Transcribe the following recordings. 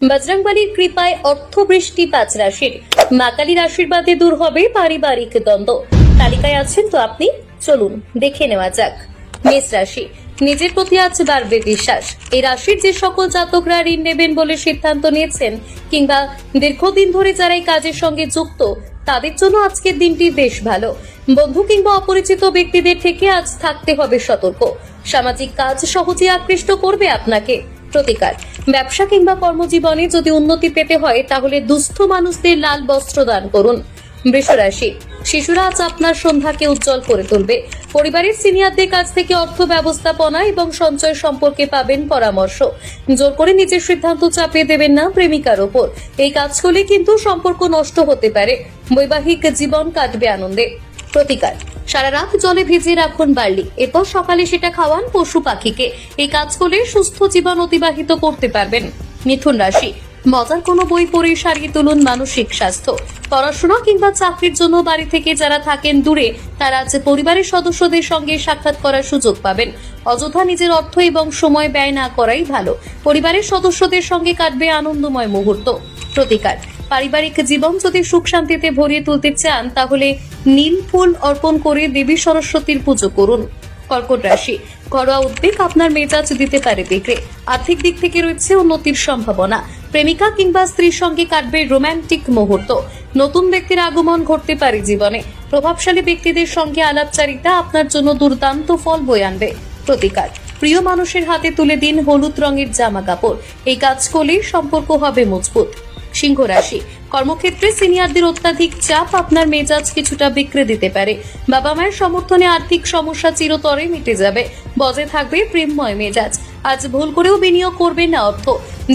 বজরংবলীর কৃপায় অর্থবৃষ্টি 5 রাশির। মা কালীর আশীর্বাদে দূর হবে পারিবারিক দ্বন্দ্ব। তালিকায় আছেন তো আপনি? চলুন দেখে নেওয়া যাক। মেষ রাশি, নিজের প্রতি আজ বাড়বে বিশ্বাস। এই রাশির যে সকল জাতকরা ঋণ নেবেন বলে সিদ্ধান্ত নিয়েছেন কিংবা দীর্ঘদিন ধরে যারা এই কাজের সঙ্গে যুক্ত, তাদের জন্য আজকের দিনটি বেশ ভালো। বন্ধু কিংবা অপরিচিত ব্যক্তিদের থেকে আজ থাকতে হবে সতর্ক। সামাজিক কাজ সহজে আকৃষ্ট করবে আপনাকে। প্রতিকার, ব্যবসা কিংবা কর্মজীবনে যদি উন্নতি পেতে হয় তাহলে দুস্থ মানুষদের লাল বস্ত্র দান করুন। বৃষ রাশি, শিশুরা আজ আপনার সন্ধ্যাকে উজ্জ্বল করে তুলবে। পরিবারের সিনিয়রদের কাছ থেকে অর্থ ব্যবস্থাপনা এবং সঞ্চয় সম্পর্কে পাবেন পরামর্শ। জোর করে নিজের সিদ্ধান্ত চাপিয়ে দেবেন না প্রেমিকার ওপর। এই কাজ করলে কিন্তু সম্পর্ক নষ্ট হতে পারে। বৈবাহিক জীবন কাটবে আনন্দে। প্রতিকার, সারা রাত জলে ভিজিয়ে রাখুন বার্লি, এরপর সকালে সেটা খাওয়ান পশু পাখিকে। এই কাজ করলে সুস্থ জীবন অতিবাহিত করতে পারবেন। মিথুন রাশি, মজার কোনো বই পড়ে সারিয়ে তুলুন মানসিক স্বাস্থ্য। পড়াশোনা কিংবা চাকরির জন্য বাড়ি থেকে যারা থাকেন দূরে, তারা আজ পরিবারের সদস্যদের সঙ্গে সাক্ষাৎ করার সুযোগ পাবেন। অযথা নিজের অর্থ এবং সময় ব্যয় না করাই ভালো। পরিবারের সদস্যদের সঙ্গে কাটবে আনন্দময় মুহূর্ত। প্রতিকার, পারিবারিক জীবন যদি সুখ শান্তিতে ভরিয়ে তুলতে চান তাহলে নীল ফুল অর্পণ করে দেবী সরস্বতীর পুজো করুন। কর্কট রাশি, ঘরোয়া উদ্বেগ আপনার মেজাজ দিতে পারে বিগড়ে। আর্থিক দিক থেকে রয়েছে উন্নতির সম্ভাবনা। প্রেমিকা কিংবা স্ত্রীর সঙ্গে কাটবে রোমান্টিক মুহূর্ত। নতুন ব্যক্তির আগমন ঘটতে পারে জীবনে। প্রভাবশালী ব্যক্তিদের সঙ্গে আলাপচারিতা আপনার জন্য দুর্দান্ত ফল বয়ে আনবে। প্রতিকার, প্রিয় মানুষের হাতে তুলে দিন হলুদ রঙের জামা কাপড়। এই কাজ করলে সম্পর্ক হবে মজবুত। সিংহ রাশি, কর্মক্ষেত্রে সিনিয়রদের অত্যাধিক চাপ আপনার মেজাজ কিছুটা বিগড়ে দিতে পারে। বাবা মায়ের সমর্থনে আর্থিক সমস্যা চিরতরে মিটে যাবে। বজায় থাকবে প্রেমময় মেজাজ। আজ ভুল করেও বিনিয়োগ করবেন না অর্থ।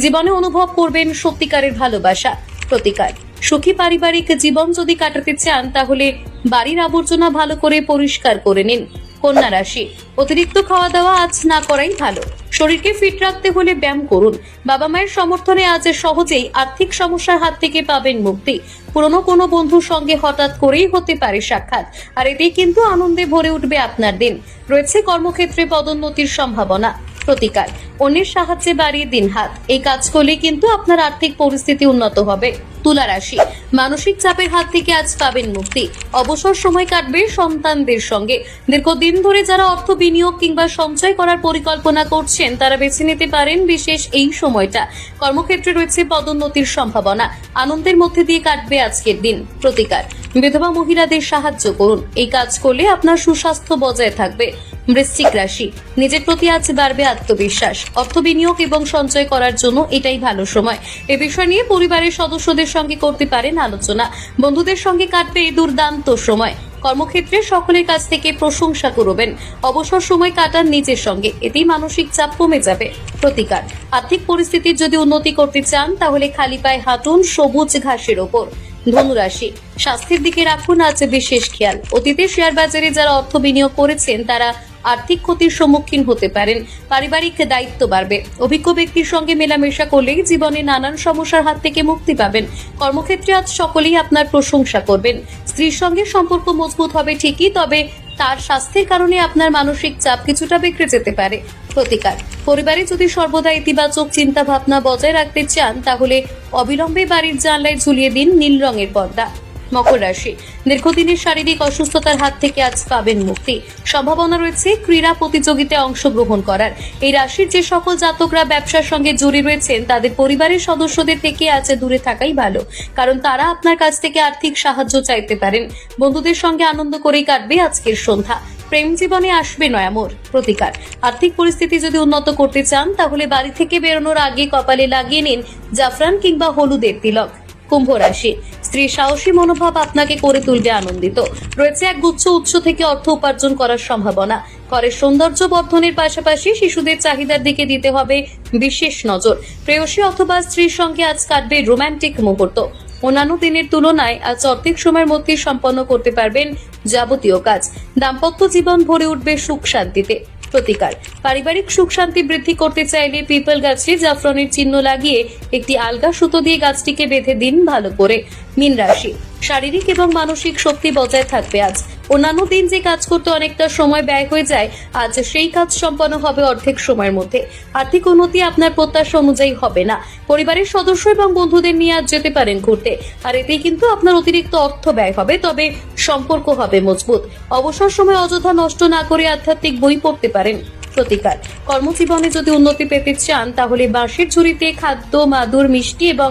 জীবনে অনুভব করবেন সত্যিকারের ভালোবাসা। প্রতিকার, সুখী পারিবারিক জীবন যদি কাটাতে চান তাহলে বাড়ির আবর্জনা ভালো করে পরিষ্কার করে নিন। কন্যা রাশি, অতিরিক্ত খাওয়া দাওয়া আজ না করাই ভালো। শরীরকে ফিট রাখতে হলে ব্যায়াম করুন। বাবা মায়ের সমর্থনে আজ সহজেই আর্থিক সমস্যার হাত থেকে পাবেন মুক্তি। পুরনো কোনো বন্ধুর সঙ্গে হঠাৎ করেই হতে পারে সাক্ষাৎ, আর এতেই কিন্তু আনন্দে ভরে উঠবে আপনার দিন। রয়েছে কর্মক্ষেত্রে পদোন্নতির সম্ভাবনা। প্রতিকার, অন্যের সাহায্যে বাড়িয়ে দিন হাত। এই কাজ করলে কিন্তু আপনার আর্থিক পরিস্থিতি উন্নত হবে। তুলা রাশি, মানসিক চাপের হাত থেকে আজ পাবেন মুক্তি। অবসর সময় কাটবে সন্তানদের সঙ্গে। দীর্ঘদিন ধরে যারা অর্থ বিনিয়োগ কিংবা সঞ্চয় করার পরিকল্পনা করছেন তারা বেছে নিতে পারেন বিশেষ এই সময়টা। কর্মক্ষেত্রে রয়েছে পদোন্নতির সম্ভাবনা। আনন্দের মধ্যে দিয়ে কাটবে আজকের দিন। প্রতিকার, বিধবা মহিলাদের সাহায্য করুন। এই কাজ করলে আপনার সুস্বাস্থ্য বজায় থাকবে। বৃশ্চিক রাশি, নিজের প্রতি আজ বাড়বে আত্মবিশ্বাস। অর্থ বিনিয়োগ এবং সঞ্চয় করার জন্য এটাই ভালো সময়। এ বিষয় নিয়ে পরিবারের সদস্যদের সঙ্গে করতে পারেন আলোচনা। বন্ধুদের সঙ্গে কাটবে এই দুর্দান্ত সময়। কর্মক্ষেত্রে সকলের কাছ থেকে প্রশংসা করবেন। অবসর সময় কাটান নিজের সঙ্গে, এতেই মানসিক চাপ কমে যাবে। প্রতিকার, আর্থিক পরিস্থিতির যদি উন্নতি করতে চান তাহলে খালি পায়ে হাঁটুন সবুজ ঘাসের ওপর। ধনুরাশি, স্বাস্থ্যের দিকে রাখুন আজ বিশেষ খেয়াল। অতীতে শেয়ার বাজারে যারা অর্থ বিনিয়োগ করেছেন তারা আর্থিক ক্ষতির সম্মুখীন হতে পারেন। পারিবারিক দায়িত্ব বাড়বে। অভিজ্ঞ ব্যক্তির সঙ্গে মেলামেশা করলে জীবনে নানান সমস্যার হাত থেকে মুক্তি পাবেন। কর্মক্ষেত্রে আজ সকলেই আপনার প্রশংসা করবেন। স্ত্রীর সঙ্গে সম্পর্ক মজবুত হবে ঠিকই, তবে তার স্বাস্থ্যের কারণে আপনার মানসিক চাপ কিছুটা বিগড়ে যেতে পারে। প্রতিকার, পরিবারে যদি সর্বদা ইতিবাচক চিন্তা ভাবনা বজায় রাখতে চান তাহলে অবিলম্বে বাড়ির জানলায় ঝুলিয়ে দিন নীল রঙের পর্দা। মকর রাশি, দীর্ঘদিনের শারীরিক অসুস্থতার হাত থেকে আজ পাবেন মুক্তি। সম্ভাবনা রয়েছে ক্রীড়া প্রতিযোগিতায় অংশগ্রহণ করার। এই রাশির যে সকল জাতকরা ব্যবসার সঙ্গে জড়িয়ে রয়েছেন তাদের পরিবারের সদস্যদের থেকে আজ দূরে থাকাই ভালো, কারণ তারা আপনার কাছ থেকে আর্থিক সাহায্য চাইতে পারেন। বন্ধুদের সঙ্গে আনন্দ করেই কাটবে আজকের সন্ধ্যা। প্রেম জীবনে আসবে নয়ামোর। প্রতিকার, আর্থিক পরিস্থিতি যদি উন্নত করতে চান তাহলে বাড়ি থেকে বেরোনোর আগে কপালে লাগিয়ে নিন জাফরান কিংবা হলুদের তিলক। কুম্ভ রাশি, স্ত্রীর সাহসী মনোভাব আপনাকে করে তুলবে আনন্দিত। রয়েছে এক গুচ্ছ উৎস থেকে অর্থ উপার্জন করার সম্ভাবনা। ঘরের সৌন্দর্য বর্ধনের পাশাপাশি শিশুদের চাহিদার দিকে দিতে হবে বিশেষ নজর। প্রেয়সী অথবা স্ত্রীর সঙ্গে আজ কাটবে রোমান্টিক মুহূর্ত। অন্যান্য দিনের তুলনায় আজ অর্ধেক সময়ের মধ্যে সম্পন্ন করতে পারবেন যাবতীয় কাজ। দাম্পত্য জীবন ভরে উঠবে সুখ শান্তিতে। প্রতিকার। পারিবারিক সুখ শান্তি বৃদ্ধি করতে চাইলে পিপল গাছে জাফরানের চিহ্ন লাগিয়ে একটি আলগা সুতো দিয়ে গাছটিকে বেঁধে দিন ভালো করে। মীন রাশি, শারীরিক এবং মানসিক শক্তি বজায় থাকবে আজ। অন্যান্য দিন যে কাজ করতে অনেকটা সময় ব্যয় হয়ে যায়, আজ সেই কাজ সম্পন্ন হবে অর্ধেক সময়ের মধ্যে। আর্থিক উন্নতি আপনার প্রত্যাশা অনুযায়ী হবে না। পরিবারের সদস্য এবং বন্ধুদের নিয়ে আজ যেতে পারেন ঘুরতে, আর এতেই কিন্তু আপনার অতিরিক্ত অর্থ ব্যয় হবে, তবে সম্পর্ক হবে মজবুত। অবসর সময় অযথা নষ্ট না করে আধ্যাত্মিক বই পড়তে পারেন। প্রতিকার, কর্মজীবনে যদি উন্নতি পেতে চান তাহলে বাঁশের ঝুড়িতে খাদ্য, মাদুর, মিষ্টি এবং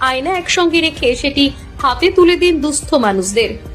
আয়না একসঙ্গে রেখে সেটি হাতে তুলে দিন দুস্থ মানুষদের।